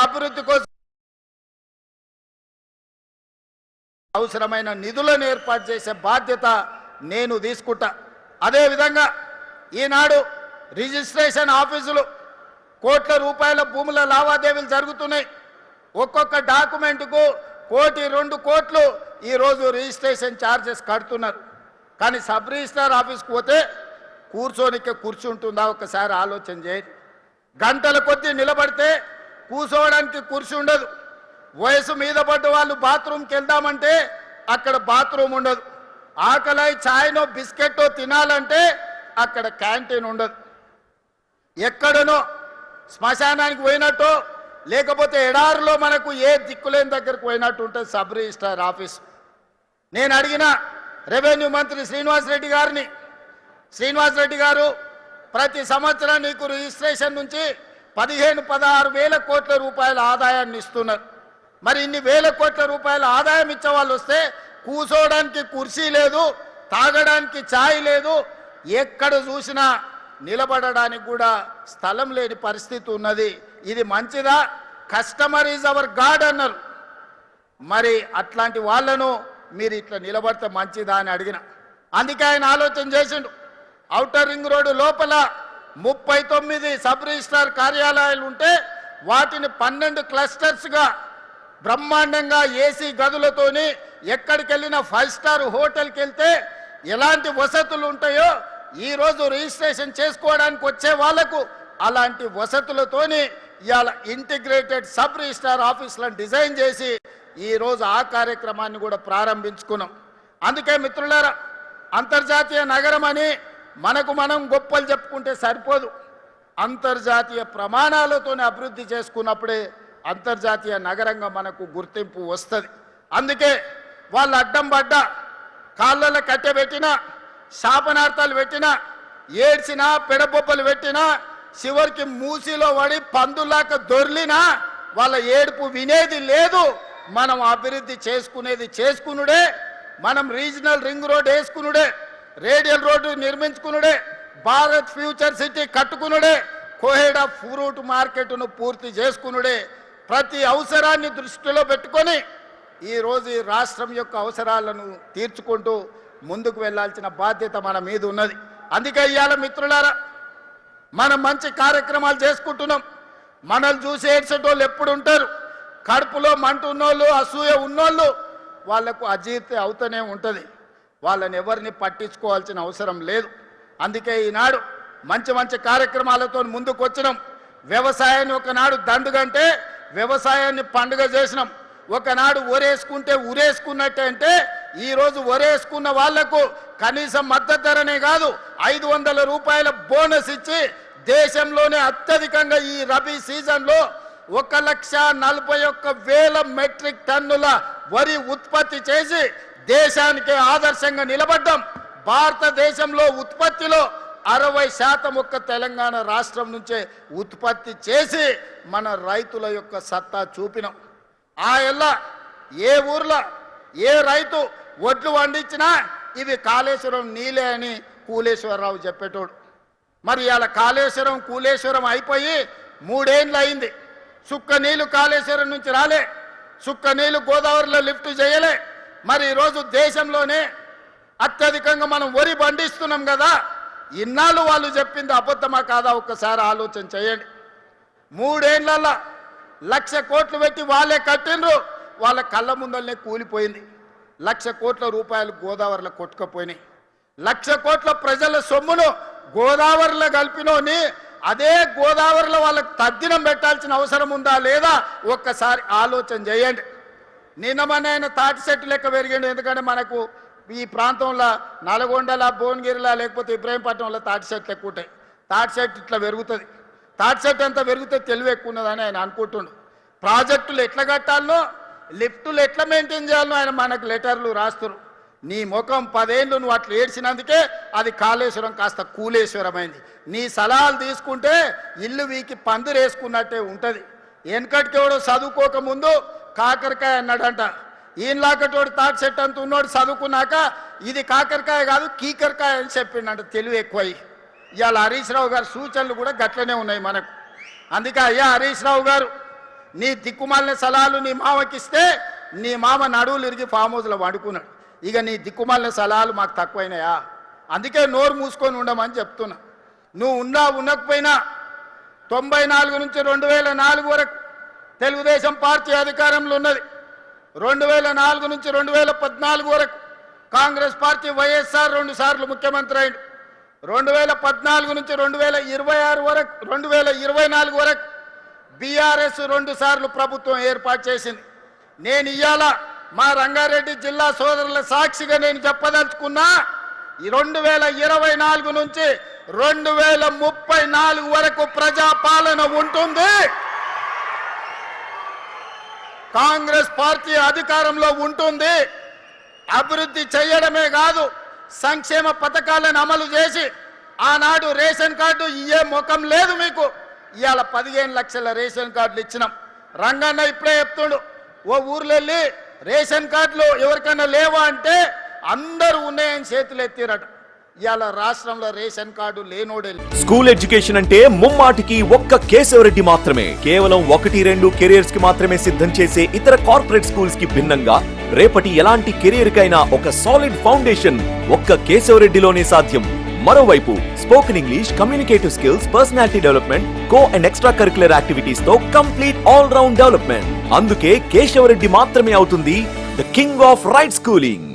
అభివృద్ధి కోసం అవసరమైన నిధులను ఏర్పాటు చేసే బాధ్యత నేను తీసుకుంటా. అదేవిధంగా ఈనాడు రిజిస్ట్రేషన్ ఆఫీసులు కోట్ల రూపాయల భూముల లావాదేవీలు జరుగుతున్నాయి. ఒక్కొక్క డాక్యుమెంట్కు 1 కోటి 2 కోట్లు ఈరోజు రిజిస్ట్రేషన్ ఛార్జెస్ కడుతున్నారు. కానీ సబ్ రిజిస్ట్రార్ ఆఫీస్కి పోతే కూర్చోనికే కూర్చుంటుందా ఒకసారి ఆలోచన చేయండి. గంటల కొద్దీ నిలబడితే కూర్చోవడానికి కుర్చీ ఉండదు. వయసు మీద పడ్డ వాళ్ళు బాత్రూమ్కి వెళ్దామంటే అక్కడ బాత్రూమ్ ఉండదు. ఆకలి ఛాయ్నో బిస్కెట్టో తినాలంటే అక్కడ క్యాంటీన్ ఉండదు. ఎక్కడనో శ్మశానానికి పోయినట్టు లేకపోతే ఎడారిలో మనకు ఏ దిక్కులేని దగ్గరకు పోయినట్టు ఉంటుంది సబ్ రిజిస్ట్రార్ ఆఫీస్. నేను అడిగిన రెవెన్యూ మంత్రి శ్రీనివాసరెడ్డి గారిని, శ్రీనివాసరెడ్డి గారు ప్రతి సంవత్సరం నీకు రిజిస్ట్రేషన్ నుంచి 15-16 వేల కోట్ల రూపాయల ఆదాయాన్ని ఇస్తున్నారు. మరి ఇన్ని వేల కోట్ల రూపాయల ఆదాయం ఇచ్చే వాళ్ళు వస్తే కూర్చోవడానికి కుర్చీ లేదు, తాగడానికి ఛాయ్ లేదు, ఎక్కడ చూసినా నిలబడడానికి కూడా స్థలం లేని పరిస్థితి ఉన్నది. ఇది మంచిదా? కస్టమర్ ఈజ్ అవర్ గాడ్ అన్నారు. మరి అట్లాంటి వాళ్ళను మీరు ఇట్లా నిలబడితే మంచిదా అని అడిగిన. అందుకే ఆయన ఆలోచన చేసిండు. ఔటర్ రింగ్ రోడ్డు లోపల 39 సబ్ రిజిస్ట్రార్ కార్యాలయాలు ఉంటే వాటిని 12 క్లస్టర్స్గా బ్రహ్మాండంగా ఏసీ గదులతోని ఎక్కడికి వెళ్ళినా 5 స్టార్ హోటల్కి వెళ్తే ఎలాంటి వసతులు ఉంటాయో ఈరోజు రిజిస్ట్రేషన్ చేసుకోవడానికి వచ్చే వాళ్లకు అలాంటి వసతులతోని ఇవాళ ఇంటిగ్రేటెడ్ సబ్ రిజిస్ట్రార్ ఆఫీసులను డిజైన్ చేసి ఈరోజు ఆ కార్యక్రమాన్ని కూడా ప్రారంభించుకున్నాం. అందుకే మిత్రులారా, అంతర్జాతీయ నగరం అని మనకు మనం గొప్పలు చెప్పుకుంటే సరిపోదు. అంతర్జాతీయ ప్రమాణాలతోనే అభివృద్ధి చేసుకున్నప్పుడే అంతర్జాతీయ నగరంగా మనకు గుర్తింపు వస్తుంది. అందుకే వాళ్ళు అడ్డం పడ్డ కాళ్ళలో కట్టెబెట్టినా, శాపనార్థాలు పెట్టినా, ఏడ్చినా, పెడబొబ్బలు పెట్టినా, చివరికి మూసిలో పడి పందులాక దొర్లినా వాళ్ళ ఏడుపు వినేది లేదు. మనం అభివృద్ధి చేసుకునుడే, మనం రీజనల్ రింగ్ రోడ్ వేసుకునుడే, రేడియల్ రోడ్డు నిర్మించుకునుడే, భారత్ ఫ్యూచర్ సిటీ కట్టుకునుడే, కోహెడా ఫ్రూట్ మార్కెట్ను పూర్తి చేసుకునుడే. ప్రతి అవసరాన్ని దృష్టిలో పెట్టుకొని ఈరోజు ఈ రాష్ట్రం యొక్క అవసరాలను తీర్చుకుంటూ ముందుకు వెళ్లాల్సిన బాధ్యత మన మీద ఉన్నది. అందుకే ఇవాళ మిత్రులారా, మనం మంచి కార్యక్రమాలు చేసుకుంటున్నాం. మనల్ని చూసి ఏడ్చేటోళ్ళు ఎప్పుడు ఉంటారు? కడుపులో మంట ఉన్నోళ్ళు, అసూయ ఉన్నోళ్ళు వాళ్లకు అజీర్తి అవుతూనే ఉంటుంది. వాళ్ళని ఎవరిని పట్టించుకోవాల్సిన అవసరం లేదు. అందుకే ఈనాడు మంచి మంచి కార్యక్రమాలతో ముందుకు వచ్చినాం. వ్యవసాయాన్ని ఒకనాడు దండుగంటే వ్యవసాయాన్ని పండుగ చేసినాం. ఒకనాడు ఒరేసుకుంటే ఉరేసుకున్నట్టే అంటే ఈరోజు ఒరేసుకున్న వాళ్లకు కనీసం మద్దతు ధరనే కాదు 500 రూపాయల బోనస్ ఇచ్చి దేశంలోనే అత్యధికంగా ఈ రబీ సీజన్లో 1,41,000 మెట్రిక్ టన్నుల వరి ఉత్పత్తి చేసి దేశానికి ఆదర్శంగా నిలబడ్డాం. భారతదేశంలో ఉత్పత్తిలో 60% ఒక్క తెలంగాణ రాష్ట్రం నుంచే ఉత్పత్తి చేసి మన రైతుల యొక్క సత్తా చూపినాం. ఆ ఎల్లా ఏ ఊర్లో ఏ రైతు వడ్లు పండించినా ఇవి కాళేశ్వరం నీలే అని కూలేశ్వరరావు చెప్పేటోడు. మరి ఇవాళ కాళేశ్వరం కూలేశ్వరం అయిపోయి 3 ఏళ్ళు అయింది. సుక్క నీళ్లు కాళేశ్వరం నుంచి రాలే, సుక్క నీళ్లు గోదావరిలో లిఫ్ట్ చేయలే. మరి ఈరోజు దేశంలోనే అత్యధికంగా మనం వరి పండిస్తున్నాం కదా. ఇన్నాళ్ళు వాళ్ళు చెప్పింది అబద్ధమా కాదా ఒక్కసారి ఆలోచన చేయండి. 3 ఏళ్లలో 1,00,000 కోట్లు పెట్టి వాళ్ళే కట్టిండ్రు, వాళ్ళ కళ్ళ ముందరనే కూలిపోయింది. 1,00,000 కోట్ల రూపాయలు గోదావరిలో కొట్టుకుపోయినాయి. 1,00,000 కోట్ల ప్రజల సొమ్మును గోదావరిలో కలిపినోని అదే గోదావరిలో వాళ్ళకి తద్దినం పెట్టాల్సిన అవసరం ఉందా లేదా ఒక్కసారి ఆలోచన చేయండి. నిన్న మన ఆయన తాటి చెట్టు లెక్క పెరిగిండు. ఎందుకంటే మనకు ఈ ప్రాంతంలో నల్గొండల, భువనగిరిలా లేకపోతే ఇబ్రాహీంపట్నంలో తాటి చెట్లు ఎక్కువ ఉంటాయి. తాటి చెట్టు ఇట్లా పెరుగుతుంది. తాటి చెట్టు ఎంత పెరిగితే తెలివి ఎక్కువ ఉన్నదని ఆయన అనుకుంటుండు. ప్రాజెక్టులు ఎట్లా కట్టాలనో, లిఫ్టులు ఎట్లా మెయింటైన్ చేయాలనో ఆయన మనకు లెటర్లు రాస్తున్నారు. నీ ముఖం 10 ఏళ్ళు నువ్వు అట్లా ఏడ్చినందుకే అది కాళేశ్వరం కాస్త కూలేశ్వరమైంది. నీ సలహాలు తీసుకుంటే ఇల్లు వీకి పందిరేసుకున్నట్టే ఉంటుంది. వెనకటికెవడో చదువుకోకముందు కాకరకాయ అన్నాడంట. ఈయనలాకటోడు తాటి చెట్టు అంత ఉన్నోడు చదువుకున్నాక ఇది కాకరకాయ కాదు కీకరకాయ అని చెప్పిండంట. తెలివి ఎక్కువై ఇవాళ హరీష్ రావు గారి సూచనలు కూడా గట్లనే ఉన్నాయి మనకు. అందుకే అయ్యా హరీష్ రావు గారు, నీ దిక్కుమాలిన సలహాలు నీ మామకిస్తే నీ మామ నడువులు ఇరిగి ఫామ్ హౌస్లో వండుకున్నాడు. ఇక నీ దిక్కుమాలిన సలహాలు మాకు తక్కువైనాయా? అందుకే నోరు మూసుకొని ఉండమని చెప్తున్నా. నువ్వు ఉండకపోయినా 94 నుంచి 2004 వరకు తెలుగుదేశం పార్టీ అధికారంలో ఉన్నది. 2004 నుంచి 2014 వరకు కాంగ్రెస్ పార్టీ వైఎస్ఆర్ 2 సార్లు ముఖ్యమంత్రి అయింది. 2014 నుంచి 2026 వరకు 2024 వరకు బీఆర్ఎస్ 2 సార్లు ప్రభుత్వం ఏర్పాటు చేసింది. నేను ఇవాళ మా రంగారెడ్డి జిల్లా సోదరుల సాక్షిగా నేను చెప్పదలుచుకున్నా, ఈ 2024 నుంచి 2034 వరకు ప్రజాపాలన ఉంటుంది. కాంగ్రెస్ పార్టీ అధికారంలో ఉంటుంది. అభివృద్ధి చేయడమే కాదు, సంక్షేమ పథకాలను అమలు చేసి ఆనాడు రేషన్ కార్డు ఇయ్యే ముఖం లేదు మీకు. ఇవాళ 15 లక్షల రేషన్ కార్డులు ఇచ్చినాం. రంగన్న ఇప్పుడే చెప్తుండు, ఓ ఊర్లో వెళ్ళి రేషన్ కార్డులు ఎవరికైనా లేవా అంటే అందరూ ఉన్నాయని చేతులు ఎత్తిరట. ఇవాళ రాష్ట్రంలో రేషన్ కార్డు లేనోడే. స్కూల్ ఎడ్యుకేషన్ అంటే ముమ్మాటికి ఒక్క కేశవరెడ్డి మాత్రమే. కేవలం 1-2 కెరియర్స్ కి మాత్రమే సిద్ధం చేసే ఇతర కార్పొరేట్ స్కూల్స్ కి భిన్నంగా రేపటి ఎలాంటి కెరియర్ కైనా ఒక సాలిడ్ ఫౌండేషన్ ఒక్క కేశవరెడ్డిలోనే సాధ్యం. మరోవైపు spoken English, communicative skills, personality development, co and extra curricular activities తో కంప్లీట్ ఆల్ రౌండ్ డెవలప్మెంట్. అందుకే కేశవరెడ్డి మాత్రమే అవుతుంది the king of right schooling.